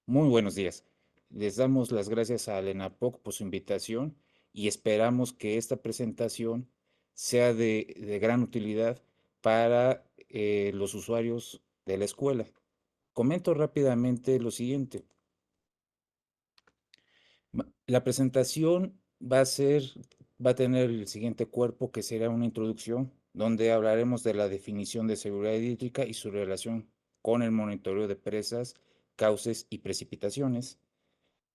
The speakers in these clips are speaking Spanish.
Muy buenos días. Les damos las gracias a Lenapoc por su invitación y esperamos que esta presentación sea de gran utilidad para los usuarios de la escuela. Comento rápidamente lo siguiente. La presentación va a tener el siguiente cuerpo que será una introducción donde hablaremos de la definición de seguridad hídrica y su relación con el monitoreo de presas, cauces y precipitaciones.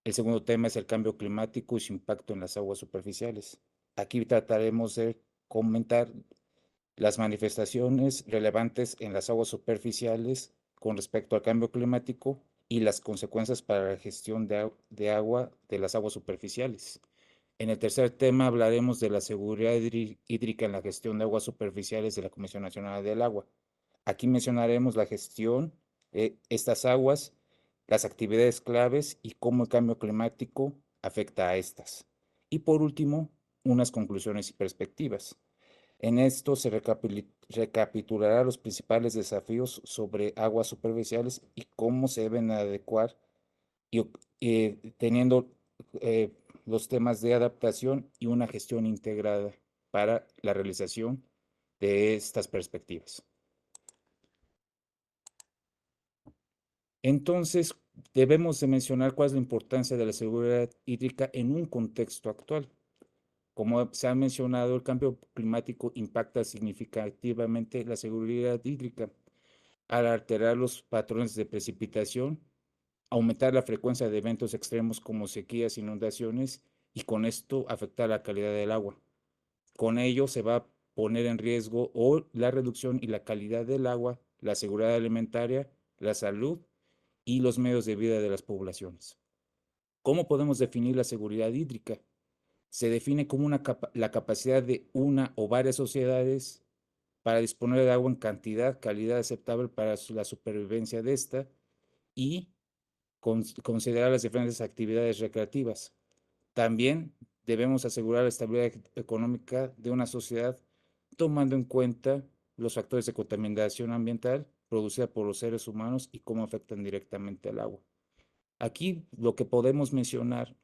El segundo tema es el cambio climático y su impacto en las aguas superficiales. Aquí trataremos de comentar las manifestaciones relevantes en las aguas superficiales con respecto al cambio climático y las consecuencias para la gestión de agua de las aguas superficiales. En el tercer tema hablaremos de la seguridad hídrica en la gestión de aguas superficiales de la Comisión Nacional del Agua. Aquí mencionaremos la gestión de estas aguas, las actividades claves y cómo el cambio climático afecta a estas. Y por último, unas conclusiones y perspectivas. En esto se recapitulará los principales desafíos sobre aguas superficiales y cómo se deben adecuar y, teniendo eh, los temas de adaptación y una gestión integrada para la realización de estas perspectivas. Entonces, debemos de mencionar cuál es la importancia de la seguridad hídrica en un contexto actual. Como se ha mencionado, el cambio climático impacta significativamente la seguridad hídrica al alterar los patrones de precipitación, aumentar la frecuencia de eventos extremos como sequías, inundaciones y con esto afectar la calidad del agua. Con ello se va a poner en riesgo o la reducción y la calidad del agua, la seguridad alimentaria, la salud y los medios de vida de las poblaciones. ¿Cómo podemos definir la seguridad hídrica? Se define como la capacidad de una o varias sociedades para disponer de agua en cantidad, calidad aceptable para la supervivencia de esta y considerar las diferentes actividades recreativas. También debemos asegurar la estabilidad económica de una sociedad tomando en cuenta los factores de contaminación ambiental producida por los seres humanos y cómo afectan directamente al agua. Aquí lo que podemos mencionar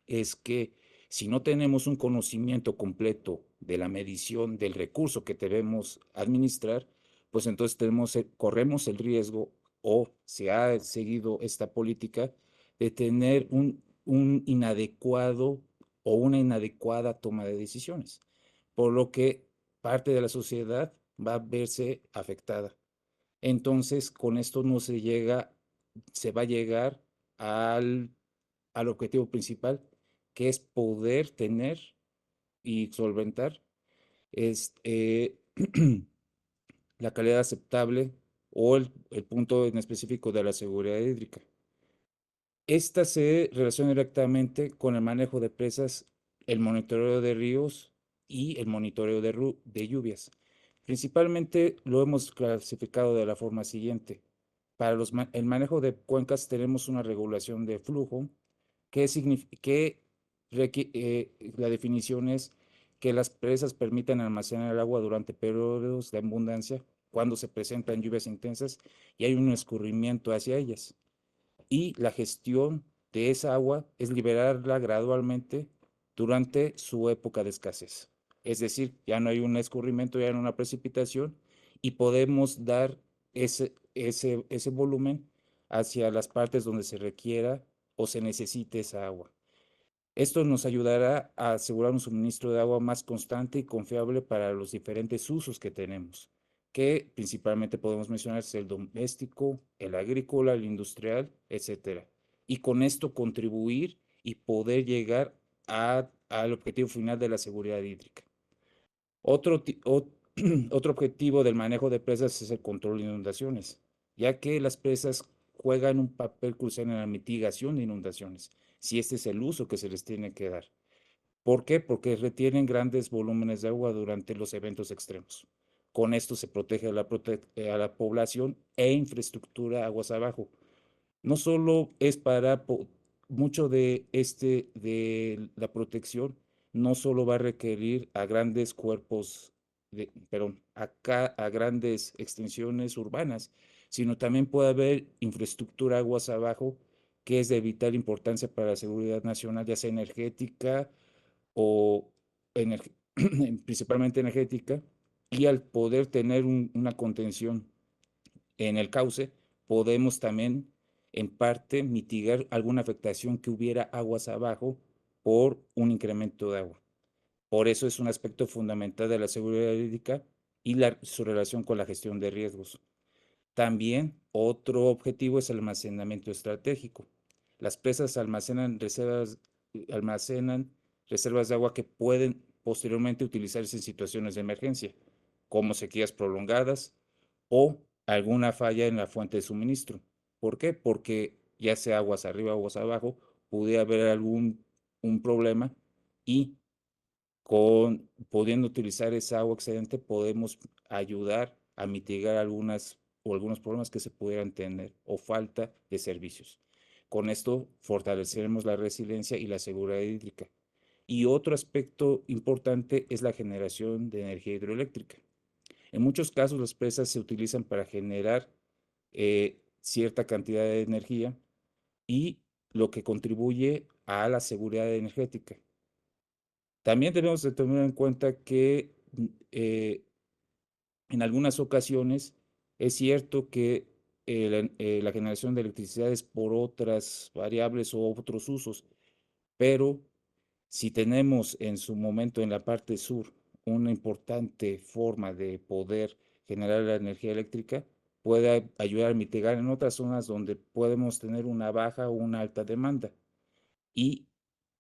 es que si no tenemos un conocimiento completo de la medición del recurso que debemos administrar, pues entonces corremos el riesgo o se ha seguido esta política de tener un inadecuado o una inadecuada toma de decisiones, por lo que parte de la sociedad va a verse afectada. Entonces, con esto no se va a llegar al, al objetivo principal, que es poder tener y solventar este, la calidad aceptable o el punto en específico de la seguridad hídrica. Esta se relaciona directamente con el manejo de presas, el monitoreo de ríos y el monitoreo de lluvias. Principalmente lo hemos clasificado de la forma siguiente. Para el manejo de cuencas tenemos una regulación de flujo que la definición es que las presas permitan almacenar el agua durante periodos de abundancia cuando se presentan lluvias intensas y hay un escurrimiento hacia ellas. Y la gestión de esa agua es liberarla gradualmente durante su época de escasez. Es decir, ya no hay un escurrimiento, ya no hay una precipitación y podemos dar ese volumen hacia las partes donde se requiera o se necesite esa agua. Esto nos ayudará a asegurar un suministro de agua más constante y confiable para los diferentes usos que tenemos, que principalmente podemos mencionar es el doméstico, el agrícola, el industrial, etcétera. Y con esto contribuir y poder llegar al objetivo final de la seguridad hídrica. Otro, otro objetivo del manejo de presas es el control de inundaciones, ya que las presas juegan un papel crucial en la mitigación de inundaciones, si este es el uso que se les tiene que dar. ¿Por qué? Porque retienen grandes volúmenes de agua durante los eventos extremos. Con esto se protege a la población e infraestructura aguas abajo. No solo es para mucho de la protección, no solo va a requerir a grandes cuerpos, perdón, a grandes extensiones urbanas, sino también puede haber infraestructura aguas abajo que es de vital importancia para la seguridad nacional, ya sea energética o ener- principalmente energética, y al poder tener una contención en el cauce, podemos también en parte mitigar alguna afectación que hubiera aguas abajo por un incremento de agua. Por eso es un aspecto fundamental de la seguridad hídrica y su relación con la gestión de riesgos. También otro objetivo es el almacenamiento estratégico. Las presas almacenan reservas de agua que pueden posteriormente utilizarse en situaciones de emergencia, como sequías prolongadas o alguna falla en la fuente de suministro. ¿Por qué? Porque ya sea aguas arriba o aguas abajo, pudiera haber algún un problema y pudiendo utilizar esa agua excedente, podemos ayudar a mitigar algunos problemas que se pudieran tener o falta de servicios. Con esto fortaleceremos la resiliencia y la seguridad hídrica. Y otro aspecto importante es la generación de energía hidroeléctrica. En muchos casos las presas se utilizan para generar cierta cantidad de energía y lo que contribuye a la seguridad energética. También debemos de tener en cuenta que eh, en algunas ocasiones es cierto que la generación de electricidad es por otras variables o otros usos, pero si tenemos en su momento en la parte sur una importante forma de poder generar la energía eléctrica, puede ayudar a mitigar en otras zonas donde podemos tener una baja o una alta demanda. Y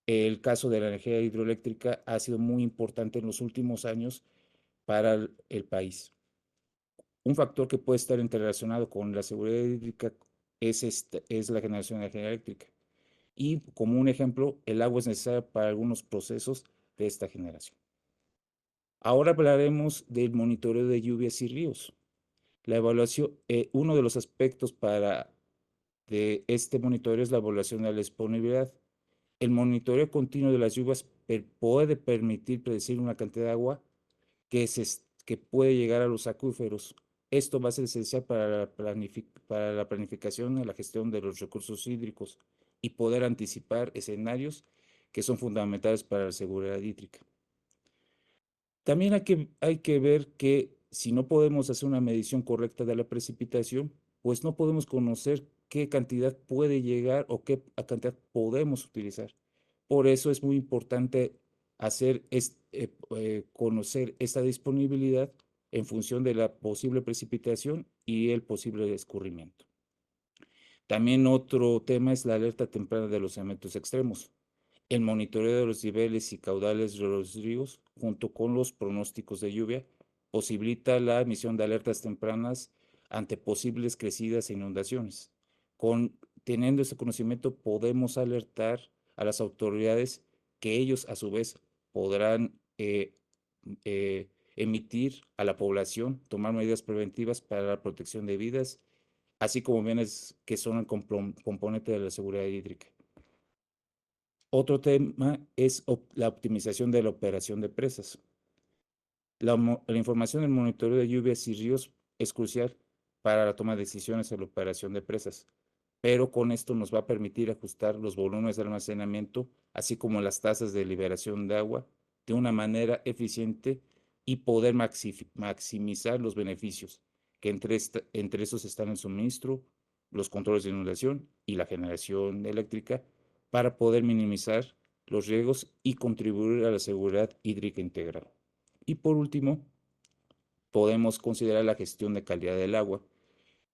el caso de la energía hidroeléctrica ha sido muy importante en los últimos años para el país. Un factor que puede estar interrelacionado con la seguridad hídrica es la generación de energía eléctrica. Y como un ejemplo, el agua es necesaria para algunos procesos de esta generación. Ahora hablaremos del monitoreo de lluvias y ríos. La evaluación, uno de los aspectos de este monitoreo es la evaluación de la disponibilidad. El monitoreo continuo de las lluvias puede permitir predecir una cantidad de agua que puede llegar a los acuíferos. Esto va a ser esencial para la planificación y la gestión de los recursos hídricos y poder anticipar escenarios que son fundamentales para la seguridad hídrica. También hay que ver que si no podemos hacer una medición correcta de la precipitación, pues no podemos conocer qué cantidad puede llegar o qué cantidad podemos utilizar. Por eso es muy importante conocer esta disponibilidad en función de la posible precipitación y el posible escurrimiento. También otro tema es la alerta temprana de los eventos extremos. El monitoreo de los niveles y caudales de los ríos, junto con los pronósticos de lluvia, posibilita la emisión de alertas tempranas ante posibles crecidas e inundaciones. Teniendo ese conocimiento, podemos alertar a las autoridades que ellos, a su vez, podrán eh, emitir a la población, tomar medidas preventivas para la protección de vidas, así como bienes que son el componente de la seguridad hídrica. Otro tema es la optimización de la operación de presas. La información del monitoreo de lluvias y ríos es crucial para la toma de decisiones en la operación de presas, pero con esto nos va a permitir ajustar los volúmenes de almacenamiento, así como las tasas de liberación de agua, de una manera eficiente y poder maximizar los beneficios, que entre esos están el suministro, los controles de inundación y la generación eléctrica, para poder minimizar los riesgos y contribuir a la seguridad hídrica integral. Y por último, podemos considerar la gestión de calidad del agua,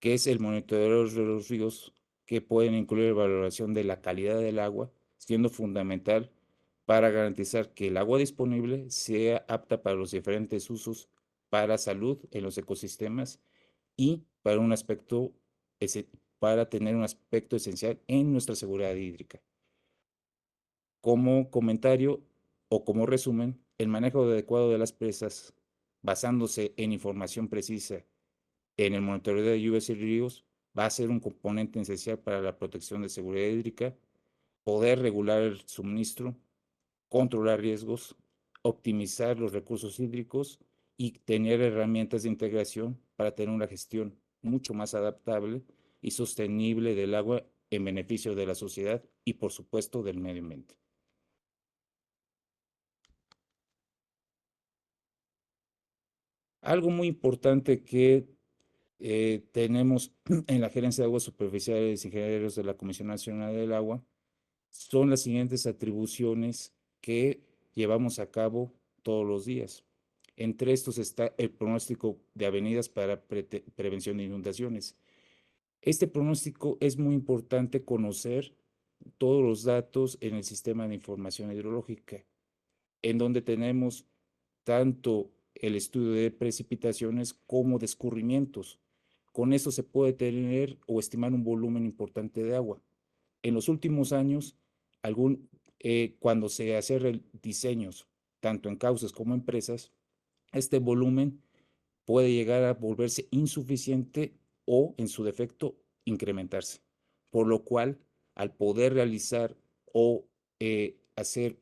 que es el monitoreo de los ríos, que pueden incluir valoración de la calidad del agua, siendo fundamental para garantizar que el agua disponible sea apta para los diferentes usos para salud en los ecosistemas y para tener un aspecto esencial en nuestra seguridad hídrica. Como comentario o como resumen, el manejo adecuado de las presas, basándose en información precisa en el monitoreo de lluvias y ríos, va a ser un componente esencial para la protección de seguridad hídrica, poder regular el suministro, controlar riesgos, optimizar los recursos hídricos y tener herramientas de integración para tener una gestión mucho más adaptable y sostenible del agua en beneficio de la sociedad y, por supuesto, del medio ambiente. Algo muy importante que tenemos en la Gerencia de Aguas Superficiales y Ingenieros de la Comisión Nacional del Agua son las siguientes atribuciones que llevamos a cabo todos los días. Entre estos está el pronóstico de avenidas para prevención de inundaciones. Este pronóstico es muy importante conocer todos los datos en el sistema de información hidrológica, en donde tenemos tanto el estudio de precipitaciones como de escurrimientos. Con esto se puede tener o estimar un volumen importante de agua. En los últimos años, cuando se hacen diseños, tanto en cauces como en presas, este volumen puede llegar a volverse insuficiente o, en su defecto, incrementarse. Por lo cual, al poder realizar o hacer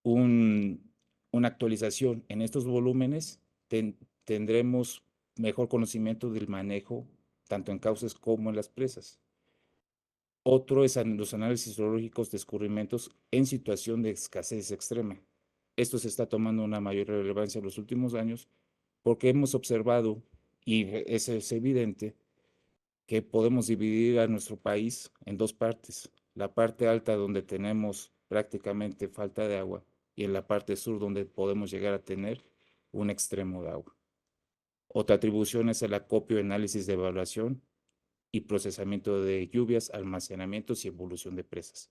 un, una actualización en estos volúmenes, tendremos mejor conocimiento del manejo tanto en cauces como en las presas. Otro es los análisis hidrológicos de escurrimientos en situación de escasez extrema. Esto se está tomando una mayor relevancia en los últimos años porque hemos observado, y es evidente, que podemos dividir a nuestro país en dos partes. La parte alta donde tenemos prácticamente falta de agua y en la parte sur donde podemos llegar a tener un extremo de agua. Otra atribución es el acopio, análisis de evaluación y procesamiento de lluvias, almacenamientos y evolución de presas.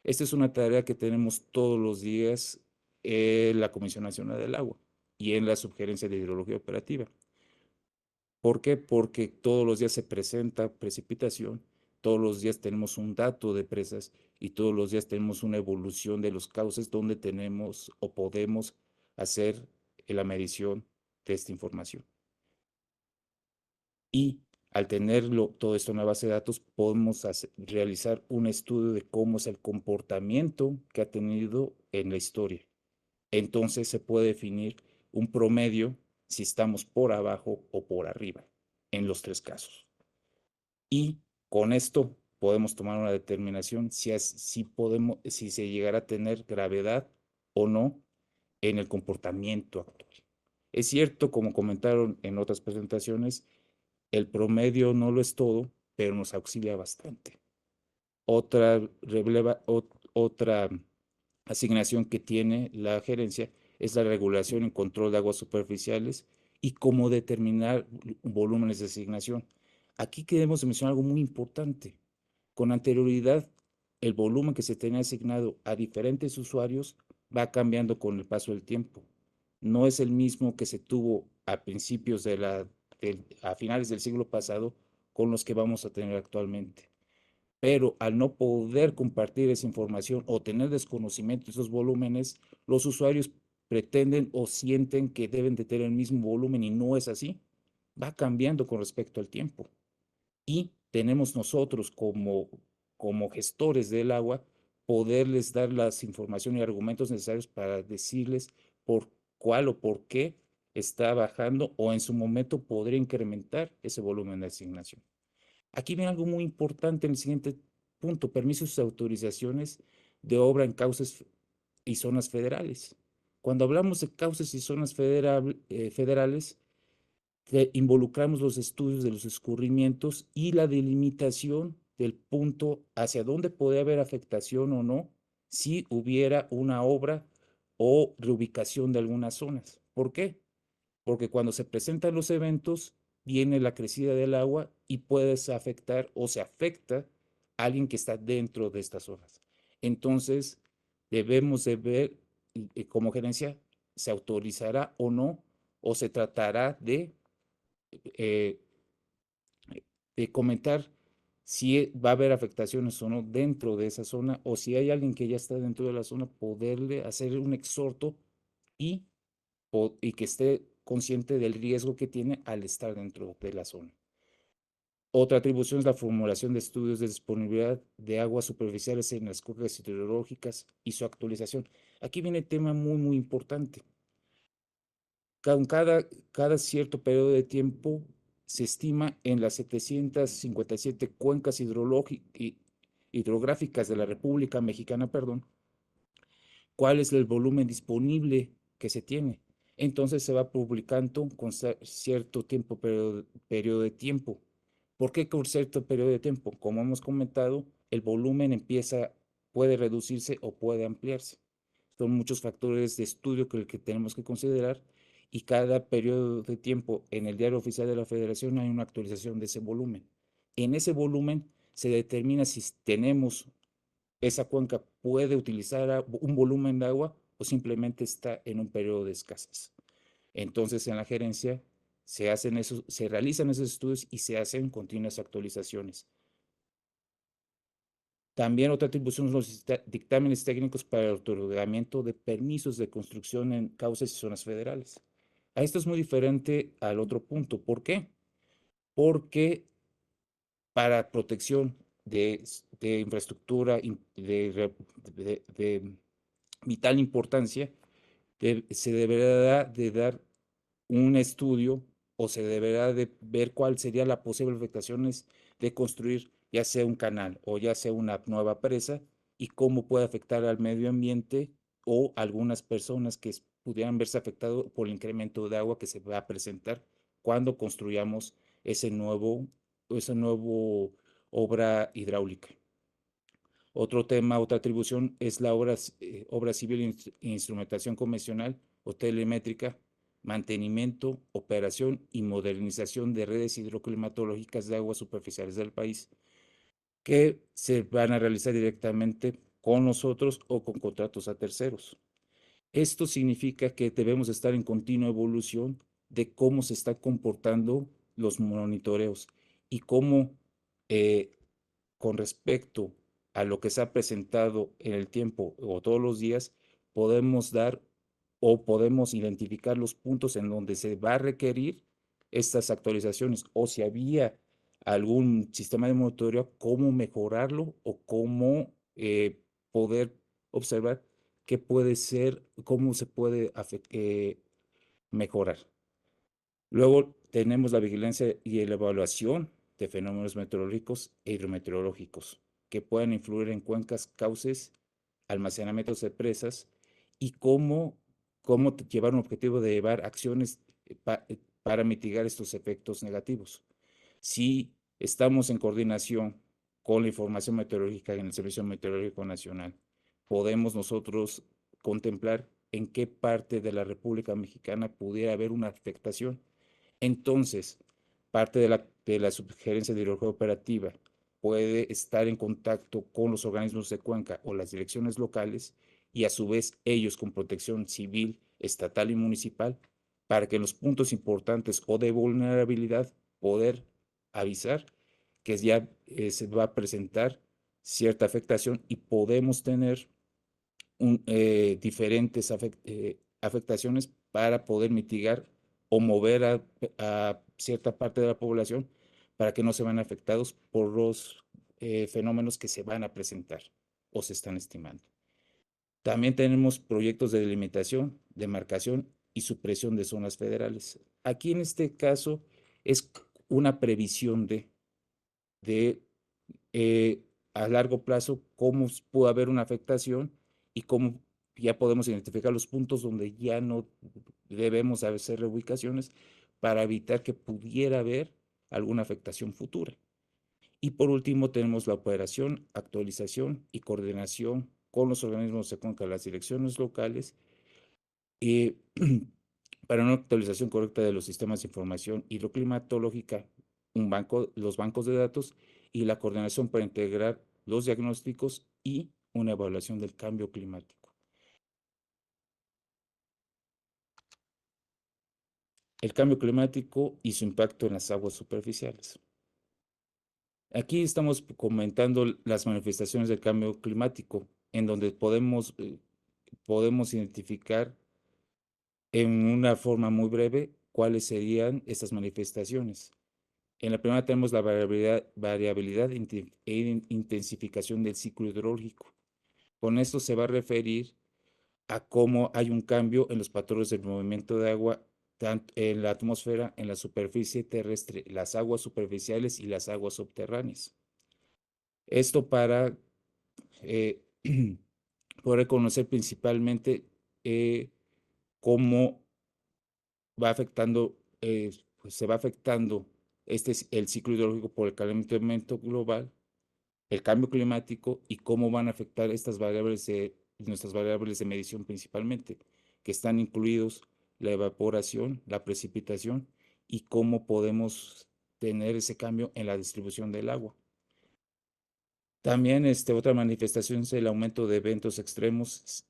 Esta es una tarea que tenemos todos los días en la Comisión Nacional del Agua y en la Subgerencia de Hidrología Operativa. ¿Por qué? Porque todos los días se presenta precipitación, todos los días tenemos un dato de presas y todos los días tenemos una evolución de los cauces donde tenemos o podemos hacer la medición de esta información. Y al tenerlo todo esto en la base de datos, podemos realizar un estudio de cómo es el comportamiento que ha tenido en la historia. Entonces se puede definir un promedio si estamos por abajo o por arriba en los tres casos. Y con esto podemos tomar una determinación si se llegará a tener gravedad o no en el comportamiento actual. Es cierto, como comentaron en otras presentaciones, el promedio no lo es todo, pero nos auxilia bastante. Otra asignación que tiene la gerencia es la regulación y control de aguas superficiales y cómo determinar volúmenes de asignación. Aquí queremos mencionar algo muy importante. Con anterioridad, el volumen que se tenía asignado a diferentes usuarios va cambiando con el paso del tiempo. No es el mismo que se tuvo a principios a finales del siglo pasado con los que vamos a tener actualmente. Pero al no poder compartir esa información o tener desconocimiento de esos volúmenes, los usuarios pretenden o sienten que deben de tener el mismo volumen y no es así. Va cambiando con respecto al tiempo. Y tenemos nosotros como gestores del agua poderles dar las informaciones y argumentos necesarios para decirles por cuál o por qué está bajando o en su momento podría incrementar ese volumen de asignación. Aquí viene algo muy importante en el siguiente punto: permisos y autorizaciones de obra en cauces y zonas federales. Cuando hablamos de cauces y zonas federales, involucramos los estudios de los escurrimientos y la delimitación del punto hacia dónde puede haber afectación o no si hubiera una obra o reubicación de algunas zonas. ¿Por qué? Porque cuando se presentan los eventos, viene la crecida del agua y puedes afectar o se afecta a alguien que está dentro de estas zonas. Entonces, debemos de ver como gerencia, se autorizará o no, o se tratará eh, de comentar si va a haber afectaciones o no dentro de esa zona, o si hay alguien que ya está dentro de la zona, poderle hacer un exhorto y, y que esté consciente del riesgo que tiene al estar dentro de la zona. Otra atribución es la formulación de estudios de disponibilidad de aguas superficiales en las cuencas hidrológicas y su actualización. Aquí viene el tema muy importante. Cada cierto periodo de tiempo se estima en las 757 cuencas hidrográficas de la República Mexicana, perdón, cuál es el volumen disponible que se tiene. Entonces se va publicando con cierto tiempo, periodo de tiempo. ¿Por qué con cierto periodo de tiempo? Como hemos comentado, el volumen puede reducirse o puede ampliarse. Son muchos factores de estudio que tenemos que considerar y cada periodo de tiempo en el Diario Oficial de la Federación hay una actualización de ese volumen. En ese volumen se determina si tenemos esa cuenca puede utilizar un volumen de agua o simplemente está en un periodo de escasez. Entonces, en la gerencia se realizan esos estudios y se hacen continuas actualizaciones. También otra atribución son los dictámenes técnicos para el otorgamiento de permisos de construcción en causas y zonas federales. A esto es muy diferente al otro punto. ¿Por qué? Porque para protección de infraestructura de vital importancia, se deberá de dar un estudio o se deberá de ver cuál sería la posible afectaciones de construir ya sea un canal o ya sea una nueva presa y cómo puede afectar al medio ambiente o algunas personas que pudieran verse afectados por el incremento de agua que se va a presentar cuando construyamos ese nuevo obra hidráulica. Otro tema, otra atribución es la obra civil e instrumentación convencional o telemétrica, mantenimiento, operación y modernización de redes hidroclimatológicas de aguas superficiales del país, que se van a realizar directamente con nosotros o con contratos a terceros. Esto significa que debemos estar en continua evolución de cómo se están comportando los monitoreos y cómo eh, con respecto a lo que se ha presentado en el tiempo o todos los días, podemos dar o podemos identificar los puntos en donde se va a requerir estas actualizaciones o si había algún sistema de monitoreo, cómo mejorarlo o cómo poder observar qué puede ser, cómo se puede mejorar. Luego tenemos la vigilancia y la evaluación de fenómenos meteorológicos e hidrometeorológicos que puedan influir en cuencas, cauces, almacenamientos de presas y cómo llevar un objetivo de llevar acciones para mitigar estos efectos negativos. Si estamos en coordinación con la información meteorológica en el Servicio Meteorológico Nacional, podemos nosotros contemplar en qué parte de la República Mexicana pudiera haber una afectación. Entonces, parte de la Subgerencia de Hidrología Operativa puede estar en contacto con los organismos de cuenca o las direcciones locales y a su vez ellos con protección civil, estatal y municipal para que en los puntos importantes o de vulnerabilidad poder avisar que ya se va a presentar cierta afectación y podemos tener diferentes afectaciones para poder mitigar o mover a cierta parte de la población para que no se vean afectados por los fenómenos que se van a presentar o se están estimando. También tenemos proyectos de delimitación, demarcación y supresión de zonas federales. Aquí en este caso es una previsión de a largo plazo cómo pudo haber una afectación y cómo ya podemos identificar los puntos donde ya no debemos hacer reubicaciones para evitar que pudiera haber alguna afectación futura. Y por último tenemos la operación, actualización y coordinación con los organismos de cuenca, las direcciones locales, eh, para una actualización correcta de los sistemas de información hidroclimatológica, los bancos de datos y la coordinación para integrar los diagnósticos y una evaluación del cambio climático. El cambio climático y su impacto en las aguas superficiales. Aquí estamos comentando las manifestaciones del cambio climático, en donde podemos identificar en una forma muy breve cuáles serían estas manifestaciones. En la primera tenemos la variabilidad e intensificación del ciclo hidrológico. Con esto se va a referir a cómo hay un cambio en los patrones del movimiento de agua tanto en la atmósfera, en la superficie terrestre, las aguas superficiales y las aguas subterráneas. Esto para eh, poder conocer principalmente cómo va afectando, pues se va afectando el ciclo hidrológico por el calentamiento global, el cambio climático y cómo van a afectar estas variables nuestras variables de medición principalmente, que están incluidos la evaporación, la precipitación y cómo podemos tener ese cambio en la distribución del agua. También otra manifestación es el aumento de eventos extremos,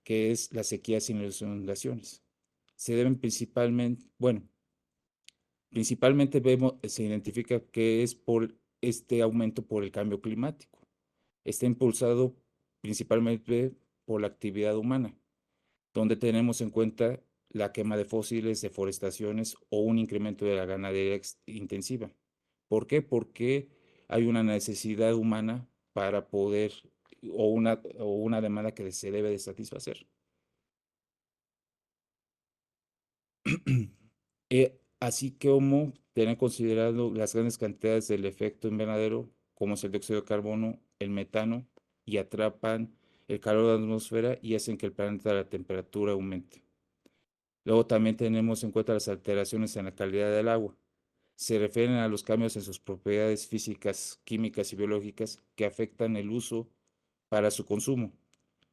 que es las sequías y las inundaciones. Se deben principalmente, bueno, principalmente se identifica que es por este aumento por el cambio climático. Está impulsado principalmente por la actividad humana, donde tenemos en cuenta la quema de fósiles, deforestaciones o un incremento de la ganadería intensiva. ¿Por qué? Porque hay una necesidad humana para poder, o una demanda que se debe de satisfacer. Así como tener considerado las grandes cantidades del efecto invernadero, como es el dióxido de carbono, el metano, y atrapan el calor de la atmósfera y hacen que el planeta la temperatura aumente. Luego también tenemos en cuenta las alteraciones en la calidad del agua. Se refieren a los cambios en sus propiedades físicas, químicas y biológicas que afectan el uso para su consumo.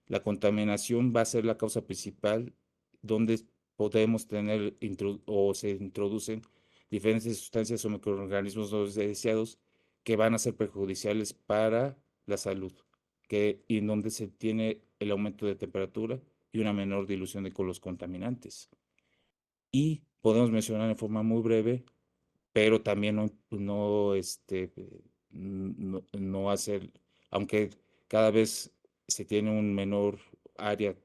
La contaminación va a ser la causa principal donde podemos tener o se introducen diferentes sustancias o microorganismos no deseados que van a ser perjudiciales para la salud, y en donde se tiene el aumento de temperatura y una menor dilución de con los contaminantes. Y podemos mencionar en forma muy breve, pero también no hacer, aunque cada vez se tiene un menor área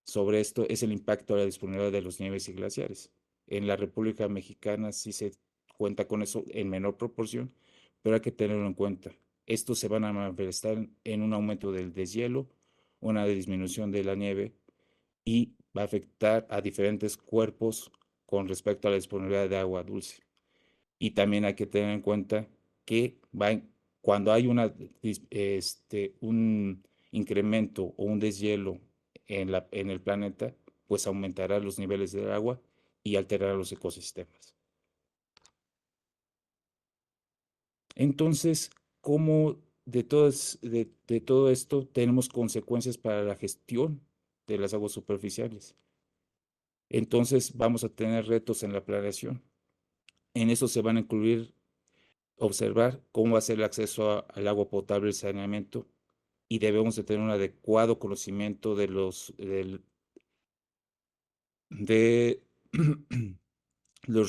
sobre esto, es el impacto a la disponibilidad de los nieves y glaciares. En la República Mexicana sí se cuenta con eso en menor proporción, pero hay que tenerlo en cuenta. Estos se van a manifestar en un aumento del deshielo, una disminución de la nieve y va a afectar a diferentes cuerpos con respecto a la disponibilidad de agua dulce. Y también hay que tener en cuenta que cuando hay un incremento o un deshielo en el planeta, pues aumentará los niveles del agua y alterará los ecosistemas. Entonces, ¿cómo de todo esto tenemos consecuencias para la gestión de las aguas superficiales? Entonces, vamos a tener retos en la planeación. En eso se van a incluir observar cómo va a ser el acceso al agua potable y el saneamiento, y debemos de tener un adecuado conocimiento de los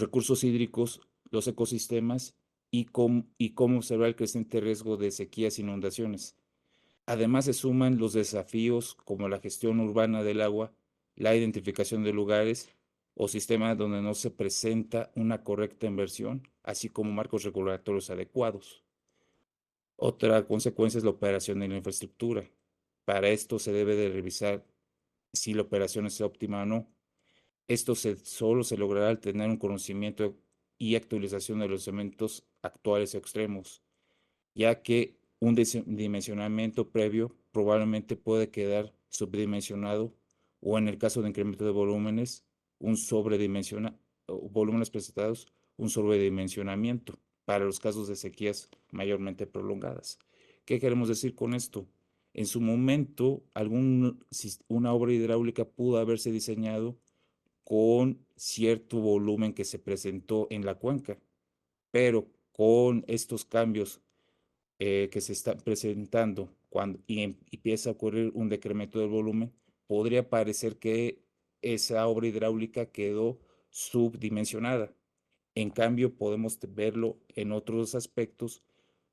recursos hídricos, los ecosistemas y cómo observar el creciente riesgo de sequías e inundaciones. Además, se suman los desafíos como la gestión urbana del agua, la identificación de lugares o sistemas donde no se presenta una correcta inversión, así como marcos regulatorios adecuados. Otra consecuencia es la operación de la infraestructura. Para esto se debe de revisar si la operación es óptima o no. Esto solo se logrará al tener un conocimiento y actualización de los elementos actuales extremos, ya que un dimensionamiento previo probablemente puede quedar subdimensionado o en el caso de incremento de volúmenes, un sobredimensiona, volúmenes presentados, un sobredimensionamiento para los casos de sequías mayormente prolongadas. ¿Qué queremos decir con esto? En su momento, una obra hidráulica pudo haberse diseñado con cierto volumen que se presentó en la cuenca, pero con estos cambios que se están presentando y empieza a ocurrir un decremento del volumen, podría parecer que esa obra hidráulica quedó subdimensionada. En cambio, podemos verlo en otros aspectos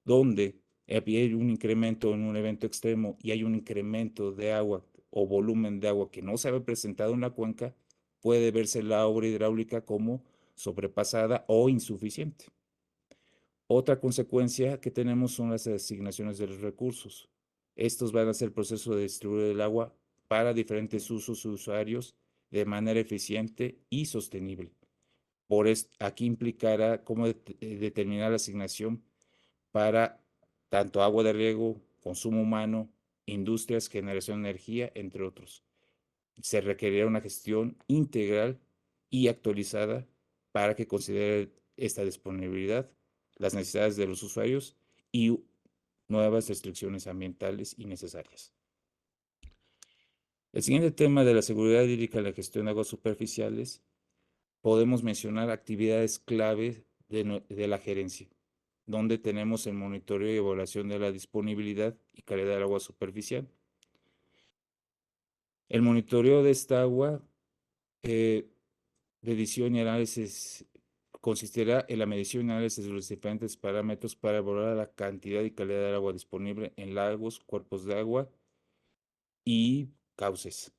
donde hay un incremento en un evento extremo y hay un incremento de agua o volumen de agua que no se había presentado en la cuenca, puede verse la obra hidráulica como sobrepasada o insuficiente. Otra consecuencia que tenemos son las asignaciones de los recursos. Estos van a ser el proceso de distribuir el agua para diferentes usos y usuarios de manera eficiente y sostenible. Aquí implicará cómo determinar la asignación para tanto agua de riego, consumo humano, industrias, generación de energía, entre otros. Se requerirá una gestión integral y actualizada para que considere esta disponibilidad, las necesidades de los usuarios y nuevas restricciones ambientales innecesarias. El siguiente tema de la seguridad hídrica en la gestión de aguas superficiales, podemos mencionar actividades clave de la gerencia, donde tenemos el monitoreo y evaluación de la disponibilidad y calidad del agua superficial. El monitoreo de esta agua, medición y análisis, consistirá en la medición y análisis de los diferentes parámetros para evaluar la cantidad y calidad del agua disponible en lagos, cuerpos de agua y cauces.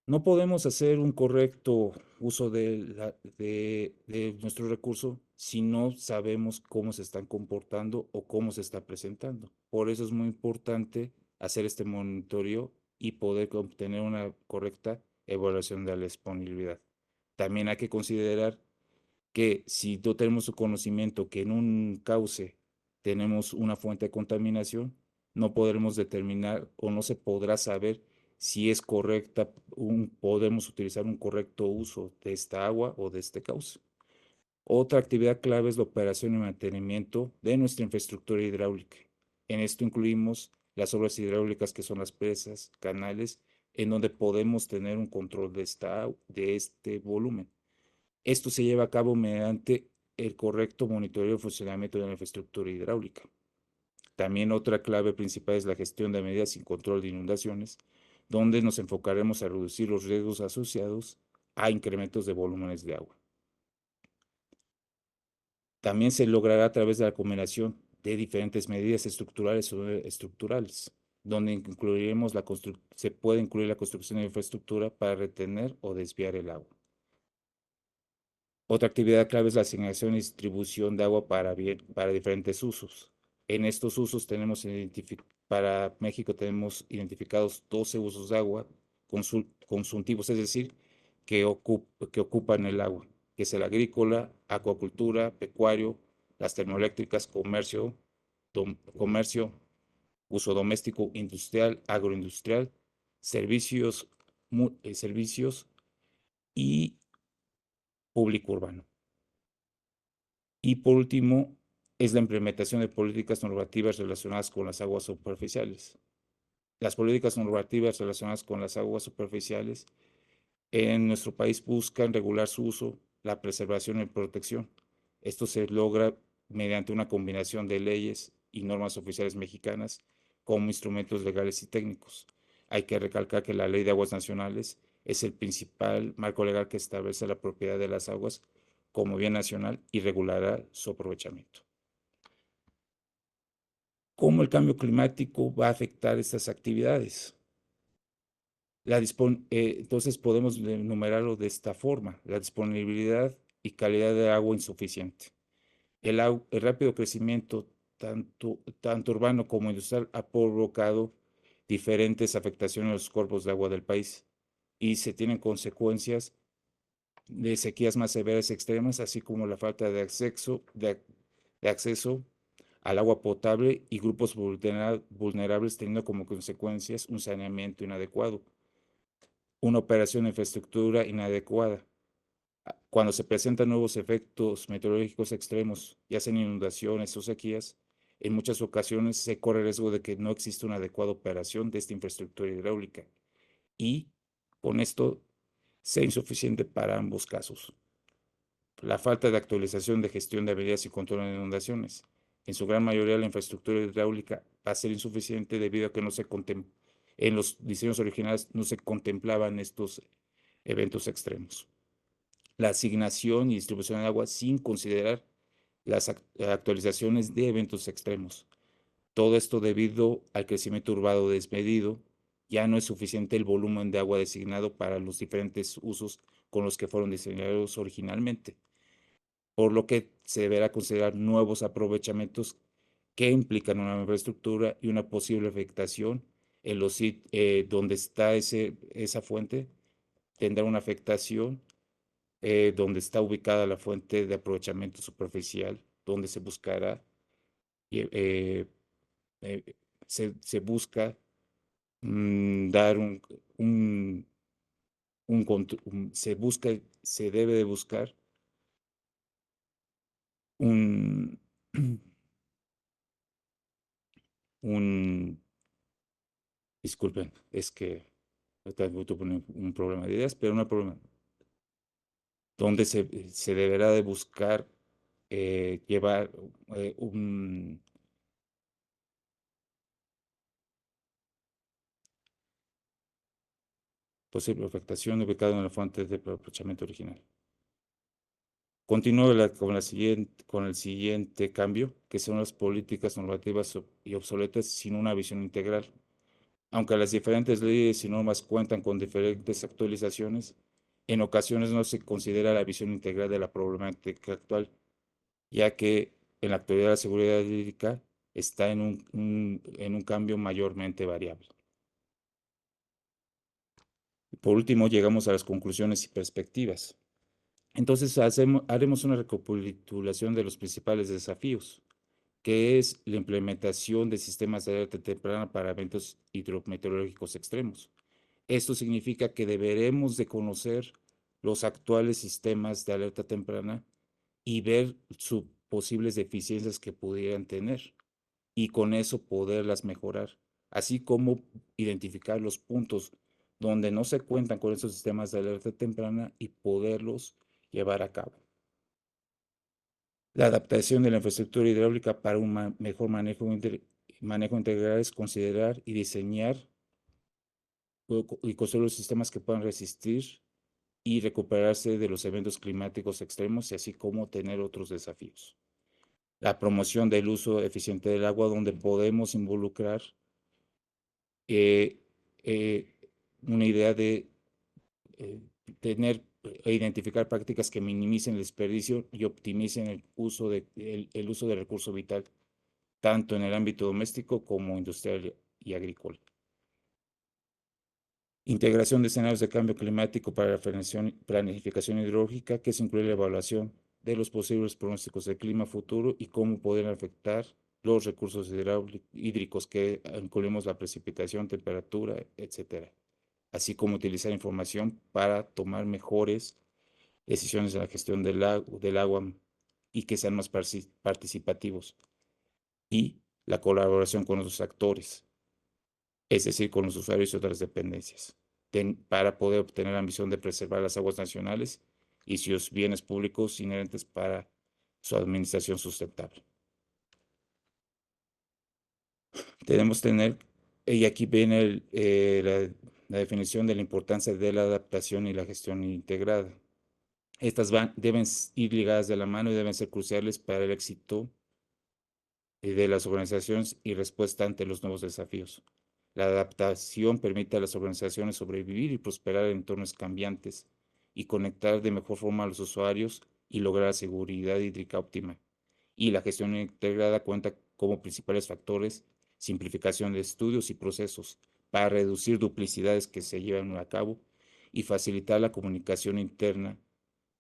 No podemos hacer un correcto uso de nuestro recurso si no sabemos cómo se están comportando o cómo se está presentando. Por eso es muy importante hacer este monitoreo y poder obtener una correcta evaluación de la disponibilidad. También hay que considerar que si no tenemos el conocimiento que en un cauce tenemos una fuente de contaminación, no podremos determinar o no se podrá saber si es correcta, podemos utilizar un correcto uso de esta agua o de este cauce. Otra actividad clave es la operación y mantenimiento de nuestra infraestructura hidráulica. En esto incluimos las obras hidráulicas que son las presas, canales, en donde podemos tener un control de este volumen. Esto se lleva a cabo mediante el correcto monitoreo y funcionamiento de la infraestructura hidráulica. También otra clave principal es la gestión de medidas sin control de inundaciones, donde nos enfocaremos a reducir los riesgos asociados a incrementos de volúmenes de agua. También se logrará a través de la combinación de diferentes medidas estructurales o estructurales, donde se puede incluir la construcción de infraestructura para retener o desviar el agua. Otra actividad clave es la asignación y distribución de agua para diferentes usos. En estos usos para México tenemos identificados 12 usos de agua consumtivos, es decir, que ocupan el agua, que es el agrícola, acuacultura, pecuario, las termoeléctricas, comercio, uso doméstico, industrial, agroindustrial, servicios y público urbano. Y por último, es la implementación de políticas normativas relacionadas con las aguas superficiales. Las políticas normativas relacionadas con las aguas superficiales en nuestro país buscan regular su uso, la preservación y protección. Esto se logra mediante una combinación de leyes y normas oficiales mexicanas como instrumentos legales y técnicos. Hay que recalcar que la Ley de Aguas Nacionales es el principal marco legal que establece la propiedad de las aguas como bien nacional y regulará su aprovechamiento. ¿Cómo el cambio climático va a afectar estas actividades? Entonces podemos enumerarlo de esta forma: la disponibilidad y calidad de agua insuficiente. El rápido crecimiento, tanto urbano como industrial, ha provocado diferentes afectaciones en los cuerpos de agua del país y se tienen consecuencias de sequías más severas y extremas, así como la falta de acceso al agua potable y grupos vulnerables, teniendo como consecuencias un saneamiento inadecuado, una operación de infraestructura inadecuada. Cuando se presentan nuevos efectos meteorológicos extremos, ya sean inundaciones o sequías, en muchas ocasiones se corre el riesgo de que no exista una adecuada operación de esta infraestructura hidráulica y con esto sea insuficiente para ambos casos. La falta de actualización de gestión de avenidas y control de inundaciones. En su gran mayoría la infraestructura hidráulica va a ser insuficiente debido a que en los diseños originales no se contemplaban estos eventos extremos. La asignación y distribución de agua sin considerar las actualizaciones de eventos extremos. Todo esto debido al crecimiento urbano desmedido, ya no es suficiente el volumen de agua designado para los diferentes usos con los que fueron diseñados originalmente, por lo que se deberá considerar nuevos aprovechamientos que implican una infraestructura y una posible afectación en los sitios donde está esa fuente, tendrá una afectación donde está ubicada la fuente de aprovechamiento superficial, donde se buscará, eh, eh, se busca dar se busca, se debe de buscar un, un, disculpen, es que ahorita tuve un problema de ideas, pero no hay problema, donde se deberá de buscar llevar un posible afectación ubicada en la fuente de aprovechamiento original. Continúo con el siguiente cambio, que son las políticas normativas y obsoletas sin una visión integral. Aunque las diferentes leyes y normas cuentan con diferentes actualizaciones, en ocasiones no se considera la visión integral de la problemática actual, ya que en la actualidad la seguridad hídrica está en un cambio mayormente variable. Por último, llegamos a las conclusiones y perspectivas. Entonces, haremos una recapitulación de los principales desafíos, que es la implementación de sistemas de alerta temprana para eventos hidrometeorológicos extremos. Esto significa que deberemos de conocer los actuales sistemas de alerta temprana y ver sus posibles deficiencias que pudieran tener y con eso poderlas mejorar, así como identificar los puntos donde no se cuentan con esos sistemas de alerta temprana y poderlos llevar a cabo. La adaptación de la infraestructura hidráulica para un mejor manejo integral es considerar y diseñar y construir los sistemas que puedan resistir y recuperarse de los eventos climáticos extremos y así como tener otros desafíos. La promoción del uso eficiente del agua donde podemos involucrar eh, eh, una idea de eh, tener e identificar prácticas que minimicen el desperdicio y optimicen el uso del recurso vital, tanto en el ámbito doméstico como industrial y agrícola. Integración de escenarios de cambio climático para la planificación hidrológica, que se incluye la evaluación de los posibles pronósticos del clima futuro y cómo pueden afectar los recursos hídricos que incluimos la precipitación, temperatura, etcétera, así como utilizar información para tomar mejores decisiones en la gestión del agua y que sean más participativos y la colaboración con los actores, es decir, con los usuarios y otras dependencias, para poder obtener la ambición de preservar las aguas nacionales y sus bienes públicos inherentes para su administración sustentable. Debemos tener, y aquí viene la definición de la importancia de la adaptación y la gestión integrada. Estas deben ir ligadas de la mano y deben ser cruciales para el éxito de las organizaciones y respuesta ante los nuevos desafíos. La adaptación permite a las organizaciones sobrevivir y prosperar en entornos cambiantes y conectar de mejor forma a los usuarios y lograr seguridad hídrica óptima. Y la gestión integrada cuenta como principales factores simplificación de estudios y procesos para reducir duplicidades que se llevan a cabo y facilitar la comunicación interna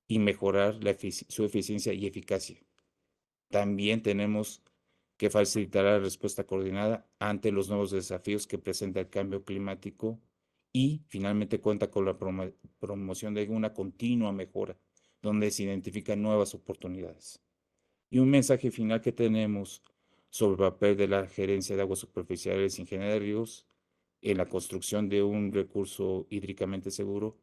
y mejorar su eficiencia y eficacia. También tenemos que facilitar la respuesta coordinada ante los nuevos desafíos que presenta el cambio climático y finalmente cuenta con la promoción de una continua mejora, donde se identifican nuevas oportunidades. Y un mensaje final que tenemos sobre el papel de la gerencia de aguas superficiales e ingeniería de ríos en la construcción de un recurso hídricamente seguro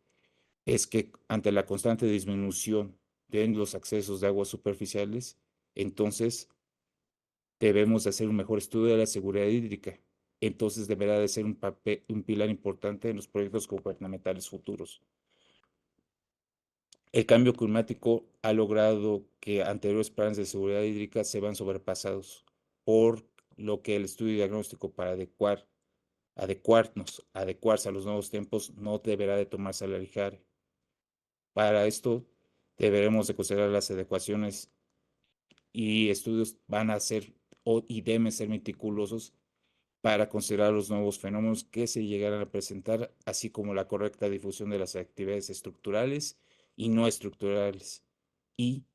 es que ante la constante disminución de los accesos de aguas superficiales, entonces debemos hacer un mejor estudio de la seguridad hídrica. Entonces deberá de ser un pilar importante en los proyectos gubernamentales futuros. El cambio climático ha logrado que anteriores planes de seguridad hídrica se van sobrepasados, por lo que el estudio diagnóstico para adecuarse a los nuevos tiempos no deberá de tomarse a la ligera. Para esto deberemos de considerar las adecuaciones y estudios van a ser y deben ser meticulosos para considerar los nuevos fenómenos que se llegarán a presentar, así como la correcta difusión de las actividades estructurales y no estructurales y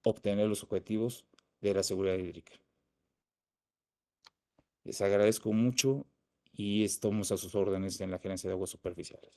obtener los objetivos de la seguridad hídrica. Les agradezco mucho y estamos a sus órdenes en la Gerencia de Aguas Superficiales.